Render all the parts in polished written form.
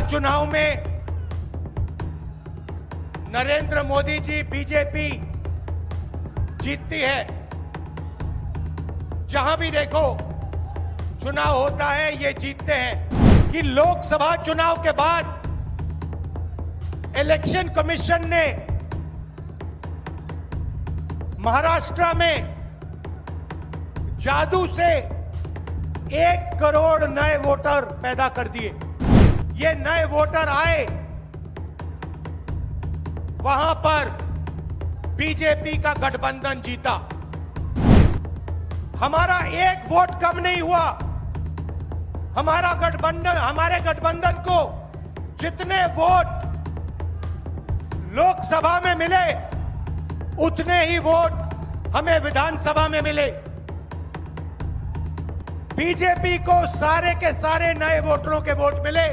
चुनाव में नरेंद्र मोदी जी बीजेपी जीतती है। जहां भी देखो चुनाव होता है ये जीतते हैं। कि लोकसभा चुनाव के बाद इलेक्शन कमीशन ने महाराष्ट्र में जादू से 1 करोड़ नए वोटर पैदा कर दिए। ये नए वोटर आए, वहां पर बीजेपी का गठबंधन जीता। हमारा एक वोट कम नहीं हुआ। हमारे गठबंधन को जितने वोट लोकसभा में मिले उतने ही वोट हमें विधानसभा में मिले। बीजेपी को सारे के सारे नए वोटरों के वोट मिले।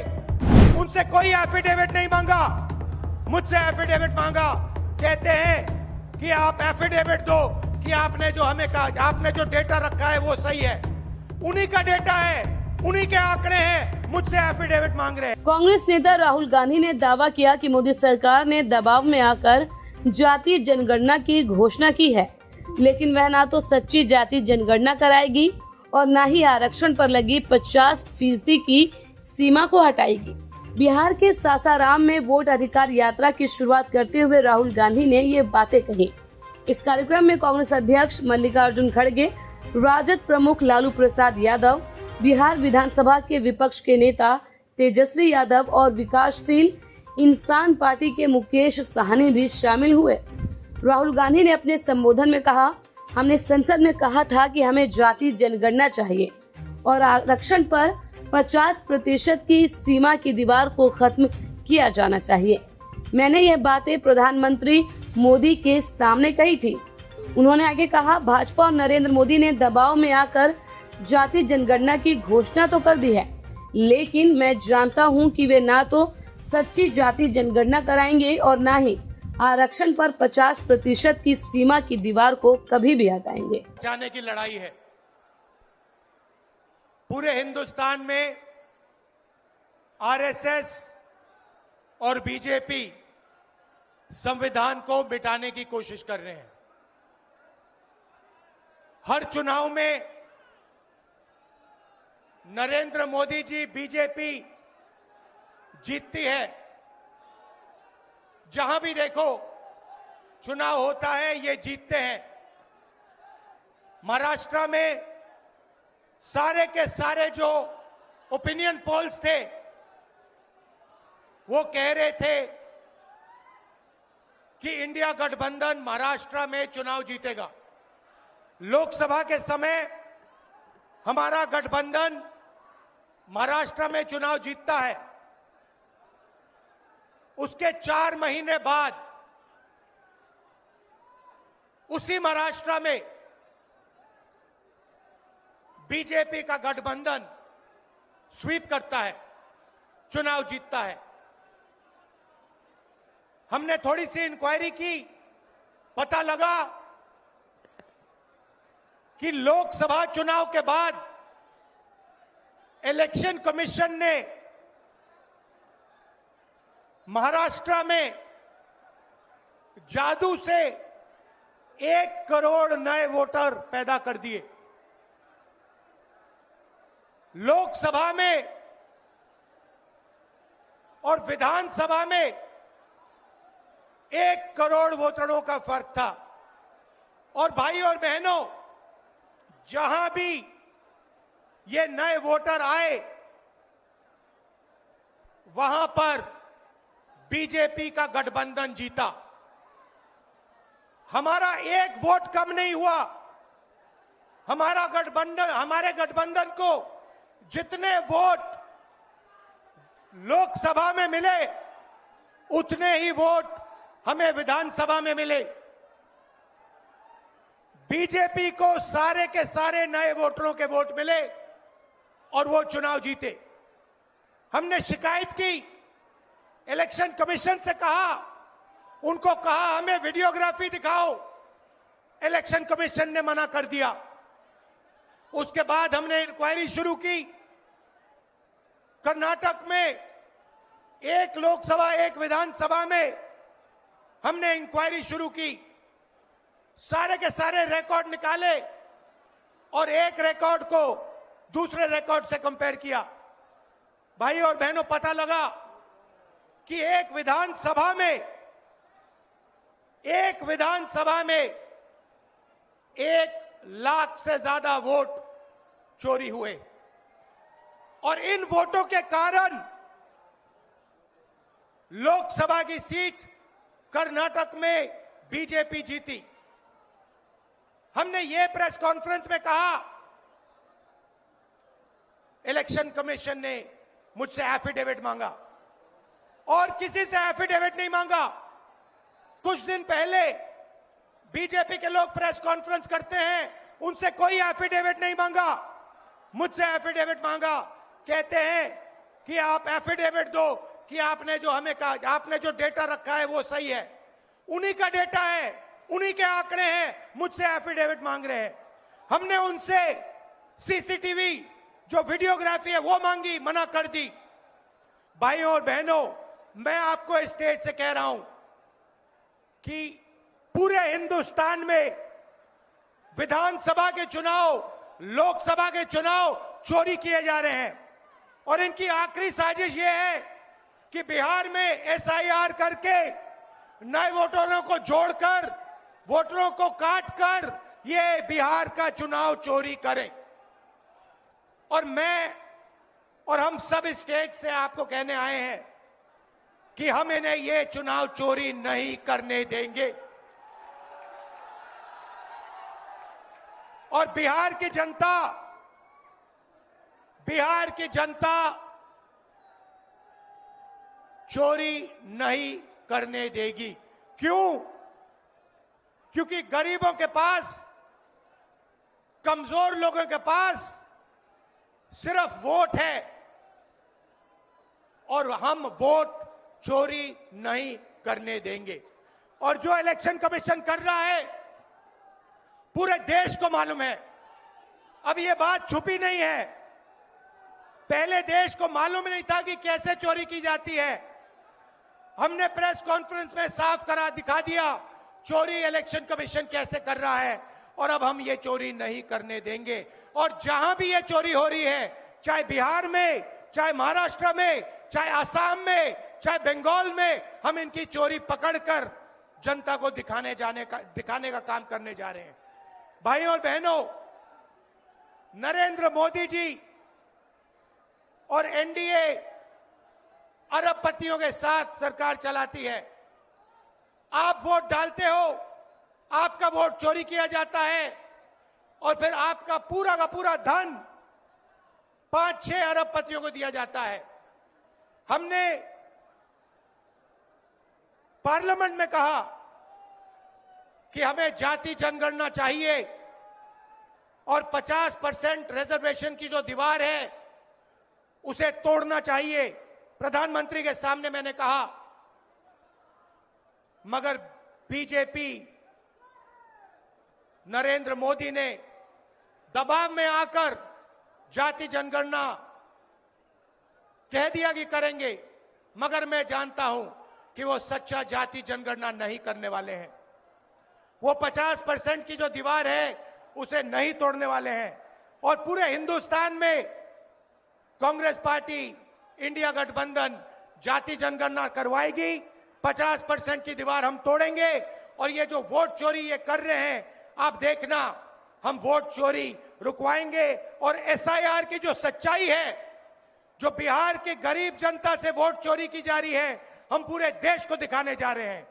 उनसे कोई एफिडेविट नहीं मांगा, मुझसे एफिडेविट मांगा। कहते हैं कि आप एफिडेविट दो कि आपने जो हमें कहा, आपने जो डेटा रखा है वो सही है। उन्हीं का डेटा है, उन्हीं के आंकड़े हैं, मुझसे एफिडेविट मांग रहे हैं। कांग्रेस नेता राहुल गांधी ने दावा किया कि मोदी सरकार ने दबाव में आकर जातीय जनगणना की घोषणा की है, लेकिन वह ना तो सच्ची जातीय जनगणना कराएगी और न ही आरक्षण पर लगी 50% की सीमा को हटाएगी। बिहार के सासाराम में वोट अधिकार यात्रा की शुरुआत करते हुए राहुल गांधी ने ये बातें कही। इस कार्यक्रम में कांग्रेस अध्यक्ष मल्लिकार्जुन खड़गे, राजद प्रमुख लालू प्रसाद यादव, बिहार विधानसभा के विपक्ष के नेता तेजस्वी यादव और विकासशील इंसान पार्टी के मुकेश साहनी भी शामिल हुए। राहुल गांधी ने अपने संबोधन में कहा, हमने संसद में कहा था कि हमें जातीय जनगणना चाहिए और आरक्षण पर 50% की सीमा की दीवार को खत्म किया जाना चाहिए। मैंने यह बातें प्रधानमंत्री मोदी के सामने कही थी। उन्होंने आगे कहा, भाजपा और नरेंद्र मोदी ने दबाव में आकर जातीय जनगणना की घोषणा तो कर दी है, लेकिन मैं जानता हूं कि वे ना तो सच्ची जातीय जनगणना कराएंगे और ना ही आरक्षण पर 50% की सीमा की दीवार को कभी भी हटाएंगे। जाने की लड़ाई है। पूरे हिंदुस्तान में आरएसएस और बीजेपी संविधान को मिटाने की कोशिश कर रहे हैं। हर चुनाव में नरेंद्र मोदी जी बीजेपी जीतती है। जहां भी देखो चुनाव होता है ये जीतते हैं। महाराष्ट्र में सारे के सारे जो ओपिनियन पोल्स थे वो कह रहे थे कि इंडिया गठबंधन महाराष्ट्र में चुनाव जीतेगा। लोकसभा के समय हमारा गठबंधन महाराष्ट्र में चुनाव जीतता है। उसके 4 महीने बाद उसी महाराष्ट्र में बीजेपी का गठबंधन स्वीप करता है, चुनाव जीतता है। हमने थोड़ी सी इंक्वायरी की, पता लगा कि लोकसभा चुनाव के बाद इलेक्शन कमीशन ने महाराष्ट्र में जादू से 1 करोड़ नए वोटर पैदा कर दिए। लोकसभा में और विधानसभा में 1 करोड़ वोटरों का फर्क था। और भाई और बहनों, जहां भी ये नए वोटर आए, वहां पर बीजेपी का गठबंधन जीता। हमारा एक वोट कम नहीं हुआ। हमारे गठबंधन को जितने वोट लोकसभा में मिले उतने ही वोट हमें विधानसभा में मिले। बीजेपी को सारे के सारे नए वोटरों के वोट मिले और वो चुनाव जीते। हमने शिकायत की, इलेक्शन कमीशन से कहा, उनको कहा हमें वीडियोग्राफी दिखाओ। इलेक्शन कमीशन ने मना कर दिया। उसके बाद हमने इंक्वायरी शुरू की। कर्नाटक में एक लोकसभा एक विधानसभा में हमने इंक्वायरी शुरू की, सारे के सारे रिकॉर्ड निकाले और एक रिकॉर्ड को दूसरे रिकॉर्ड से कंपेयर किया। भाई और बहनों, पता लगा कि एक विधानसभा में 1,00,000 से ज्यादा वोट चोरी हुए और इन वोटों के कारण लोकसभा की सीट कर्नाटक में बीजेपी जीती। हमने ये प्रेस कॉन्फ्रेंस में कहा, इलेक्शन कमीशन ने मुझसे एफिडेविट मांगा और किसी से एफिडेविट नहीं मांगा। कुछ दिन पहले बीजेपी के लोग प्रेस कॉन्फ्रेंस करते हैं, उनसे कोई एफिडेविट नहीं मांगा, मुझसे एफिडेविट मांगा। कहते हैं कि आप एफिडेविट दो कि आपने जो हमें कहा, आपने जो डेटा रखा है वो सही है। उन्हीं का डेटा है, उन्हीं के आंकड़े हैं, मुझसे एफिडेविट मांग रहे हैं। हमने उनसे सीसीटीवी जो वीडियोग्राफी है वो मांगी, मना कर दी। भाइयों और बहनों, मैं आपको इस स्टेज से कह रहा हूं कि पूरे हिंदुस्तान में विधानसभा के चुनाव, लोकसभा के चुनाव चोरी किए जा रहे हैं और इनकी आखिरी साजिश यह है कि बिहार में एसआईआर करके नए वोटरों को जोड़कर, वोटरों को काटकर ये बिहार का चुनाव चोरी करें। और मैं और हम सब इस स्टेज से आपको कहने आए हैं कि हम इन्हें ये चुनाव चोरी नहीं करने देंगे। और बिहार की जनता चोरी नहीं करने देगी। क्यों? क्योंकि गरीबों के पास, कमजोर लोगों के पास सिर्फ वोट है और हम वोट चोरी नहीं करने देंगे। और जो इलेक्शन कमीशन कर रहा है पूरे देश को मालूम है। अब ये बात छुपी नहीं है, पहले देश को मालूम नहीं था कि कैसे चोरी की जाती है। हमने प्रेस कॉन्फ्रेंस में साफ करा दिखा दिया चोरी इलेक्शन कमीशन कैसे कर रहा है और अब हम ये चोरी नहीं करने देंगे। और जहां भी ये चोरी हो रही है, चाहे बिहार में, चाहे महाराष्ट्र में, चाहे असम में, चाहे बंगाल में, हम इनकी चोरी पकड़कर जनता को दिखाने का काम करने जा रहे हैं। भाइयों और बहनों, नरेंद्र मोदी जी और एनडीए अरबपतियों के साथ सरकार चलाती है। आप वोट डालते हो, आपका वोट चोरी किया जाता है और फिर आपका पूरा का पूरा धन 5-6 अरबपतियों को दिया जाता है। हमने पार्लियामेंट में कहा कि हमें जाति जनगणना चाहिए और 50% रिजर्वेशन की जो दीवार है उसे तोड़ना चाहिए। प्रधानमंत्री के सामने मैंने कहा, मगर बीजेपी, नरेंद्र मोदी ने दबाव में आकर जाति जनगणना कह दिया कि करेंगे, मगर मैं जानता हूं कि वो सच्चा जाति जनगणना नहीं करने वाले हैं। वो 50% की जो दीवार है उसे नहीं तोड़ने वाले हैं और पूरे हिंदुस्तान में कांग्रेस पार्टी, इंडिया गठबंधन जाति जनगणना करवाएगी। 50% की दीवार हम तोड़ेंगे और ये जो वोट चोरी ये कर रहे हैं, आप देखना, हम वोट चोरी रुकवाएंगे। और एसआईआर की जो सच्चाई है, जो बिहार के गरीब जनता से वोट चोरी की जा रही है, हम पूरे देश को दिखाने जा रहे हैं।